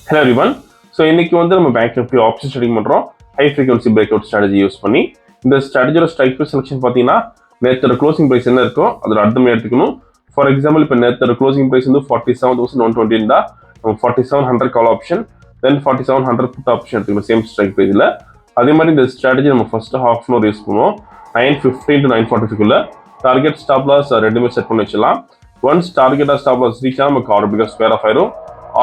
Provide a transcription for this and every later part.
Hello everyone. So இன்னைக்கு வந்து நம்ம பேங்க் நிஃப்டி ஆப்ஷன் ட்ரேடிங் பண்றோம். High frequency break out strategy use பண்ணி. இந்த ஸ்ட்ராட்டஜியோட ஸ்ட்ரைக் ப்ரைஸ் செலக்ஷன் பார்த்தீங்கன்னா நேத்தோட க்ளோசிங் பிரைஸ் என்ன இருக்கோ அதோட அர்த்தம் எடுத்துக்கணும். ஃபார் எக்ஸாம்பிள் இப்போ நேத்தோட க்ளோசிங் பிரைஸ் வந்து 47,120 இருந்தா நம்ம 4700 call option then 4700 put option எடுத்துக்கணும் சேம் ஸ்ட்ரைக் ப்ரைஸில். அதே மாதிரி இந்த ஸ்ட்ராட்டஜி நம்ம first half an hour use பண்ணுவோம். 9:15 to 9:45 டார்கெட் ஸ்டாப் லாஸ் ரெண்டுமே செட் பண்ணி வச்சிடலாம். Once target stop loss reach ஆனால் நமக்கு ஆட்டோமேட்டிக்காக ஸ்கொயர் ஆஃப் ஆயிரும்.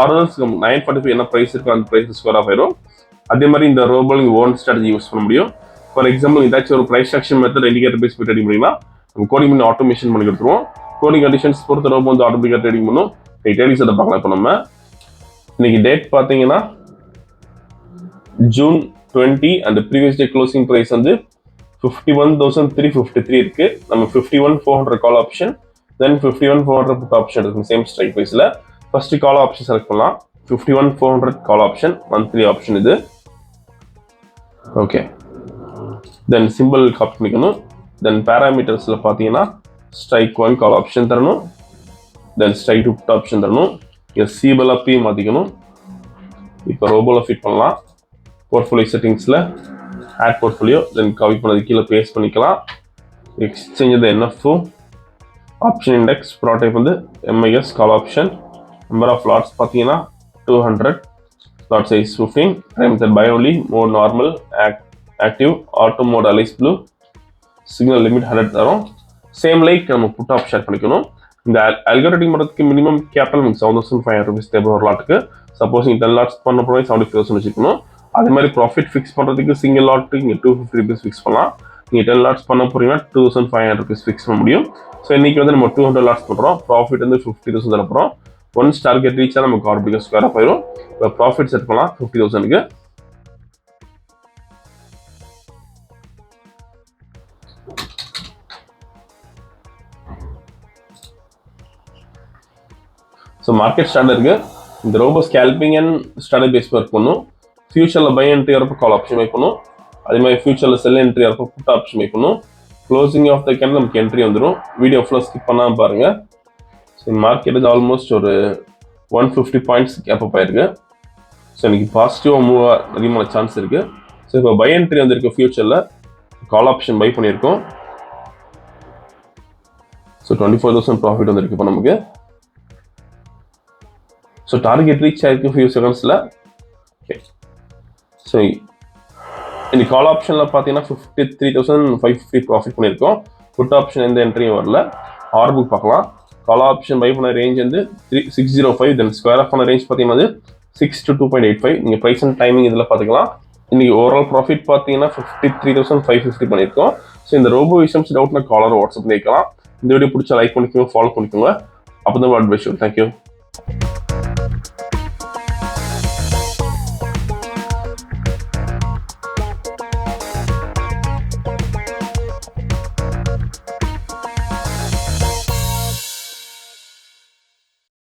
ஆர்டர்ஸ் 9:45 என்ன ப்ரைஸ் இருக்கோ அந்த ப்ரைஸ் ஸ்கொயர் ஆஃப் ஆயிரும். அதே மாதிரி இந்த ரோபோல் நீங்கள் ஓன் ஸ்ட்ராட்டஜி யூஸ் பண்ண முடியும். ஃபார் எக்ஸாம்பிள் ஏதாச்சும் ஒரு price action method indicator base போய் ட்ரேடிங் பண்ணிங்கன்னா நம்ம கோடிங் பண்ணி ஆட்டோமேஷன் பண்ணி கொடுத்துருவோம். கோடிங் கண்டிஷன்ஸ் பொறுத்த ரோபோ வந்து ஆட்டோமேட்டிக்காக ட்ரேடிங் பண்ணும். ட்ரேடிங் செட்டை பார்க்கலாம். இப்போ நம்ம இன்னைக்கு டேட் பார்த்தீங்கன்னா June 20 அந்த ப்ரீவியஸ் டே க்ளோசிங் ப்ரைஸ் வந்து 51,353 இருக்கு. நம்ம 51,400 call option then 51,400 put option இருக்கு சேம் ஸ்ட்ரைக் ப்ரைஸில். ஃபர்ஸ்ட் கால் ஆப்ஷன் செலக்ட் பண்ணலாம். 51,400 கால் ஆப்ஷன் மந்த்லி ஆப்ஷன் இது. ஓகே, தென் சிம்பிள் காப்பி பண்ணிக்கணும். தென் பேராமீட்டர்ஸில் பார்த்தீங்கன்னா ஸ்ட்ரைக் 1 கால் ஆப்ஷன் தரணும். தென் ஸ்ட்ரைக் 2 புட் ஆப்ஷன் தரணும். இங்கே சிபிஎல் பி மாற்றிக்கணும். இப்போ ரோபோவில் ஃபிட் பண்ணலாம். போர்ட்ஃபோலியோ செட்டிங்ஸில் ஆட் போர்ட்ஃபோலியோ தென் காப்பி பண்ணது கீழே பேஸ்ட் பண்ணிக்கலாம். எக்ஸ்சேஞ்ச் வந்து என்எஃப்ஓ ஆப்ஷன் இண்டெக்ஸ் ப்ராடைப் வந்து MIS call option. Number of lots பார்த்தீங்கன்னா 200, lot size 15, time method buy only, mode normal, active, auto mode alice blue, signal limit 100 தரும். Same like நம்ம put app share பண்ணிக்கணும். இந்த அல்கோ trading பண்ணுறதுக்கு minimum capital நமக்கு 7,500 rupees தேவை ஒரு லாட்டுக்கு. சப்போஸ் நீங்கள் 10 லாட்ஸ் பண்ண போய் 75,000 வச்சுக்கணும். அதே மாதிரி ப்ராஃபிட் ஃபிக்ஸ் பண்ணுறதுக்கு சிங்கிள் லாட்டுக்கு நீங்கள் 250 rupees ஃபிக்ஸ் பண்ணலாம். நீங்கள் 10 லாட்ஸ் பண்ண போறீங்கன்னா 2,500 rupees ஃபிக்ஸ் பண்ண முடியும். ஸோ இன்னைக்கு வந்து நம்ம 200 லாட்ஸ் பண்ணுறோம். ப்ராஃபிட் வந்து 50,000 தர போகிறோம். ஒன்ஸ் டார்கெட் ரீச் ஆனால் நமக்கு ஆட்டோமேட்டிக்காக ஸ்கொயர் ஆஃப் ஆயிரும். இப்போ ப்ராஃபிட் செட் பண்ணலாம் 50,000க்கு. ஸோ மார்க்கெட் ஸ்டாண்டர்டுக்கு இந்த robo scalping and standard base work பண்ணும். ஃபியூச்சரில் பை என்ட்ரி வரப்போ கால் ஆப்ஷன் மேக் பண்ணும். அதே மாதிரி ஃபியூச்சரில் செல் என்ட்ரி வரப்போ புட் ஆப்ஷன் மேக் பண்ணும். க்ளோசிங் ஆஃப் த கேண்டில் நமக்கு என்ட்ரி வந்துடும். வீடியோ ஃபுல்லாக ஸ்கிப் பண்ணாமல் பாருங்கள். ஸோ மார்க்கெட் வந்து ஆல்மோஸ்ட் ஒரு 150 பாயிண்ட்ஸ் கேப் அப் ஆயிருக்கு. ஸோ இன்னைக்கு பாசிட்டிவாக மூவ் அதிகமான சான்ஸ் இருக்குது. ஸோ இப்போ பை என்ட்ரி வந்திருக்கு. ஃபியூச்சரில் கால் ஆப்ஷன் பை பண்ணியிருக்கோம். ஸோ 24,000 ப்ராஃபிட் வந்திருக்கு இப்போ நமக்கு. ஸோ டார்கெட் ரீச் ஆயிருக்கு ஃபியூ செகண்ட்ஸில். ஓகே, ஸோ இன்னைக்கு கால் ஆப்ஷனில் பார்த்தீங்கன்னா 53,550 ப்ராஃபிட் பண்ணியிருக்கோம். புட் ஆப்ஷன் எந்த என்ட்ரியும் வரல. ஆர் புக் பார்க்கலாம். கால் ஆப்ஷன் பை பண்ண ரேஞ்ச் வந்து 605, தென் ஸ்கொயர் ஆஃப் பண்ண ரேஞ்ச் பார்த்தீங்கன்னா 6 to 2.85. நீங்கள் ப்ரைஸ் அண்ட் டைமிங் இதில் பார்த்துக்கலாம். இன்னைக்கு ஓவரால் ப்ராஃபிட் பார்த்தீங்கன்னா 53,550 பண்ணியிருக்கோம். ஸோ இந்த ரோபோ விஷயம்ஸ் டவுட்னா காலர் வாட்ஸ்அப் பண்ணிக்கலாம். இந்த வீடியோ பிடிச்சா லைக் பண்ணிக்கோங்க, ஃபாலோ பண்ணிக்கோங்க. அப்போ தான் அட்வைஸ். தேங்க்யூ.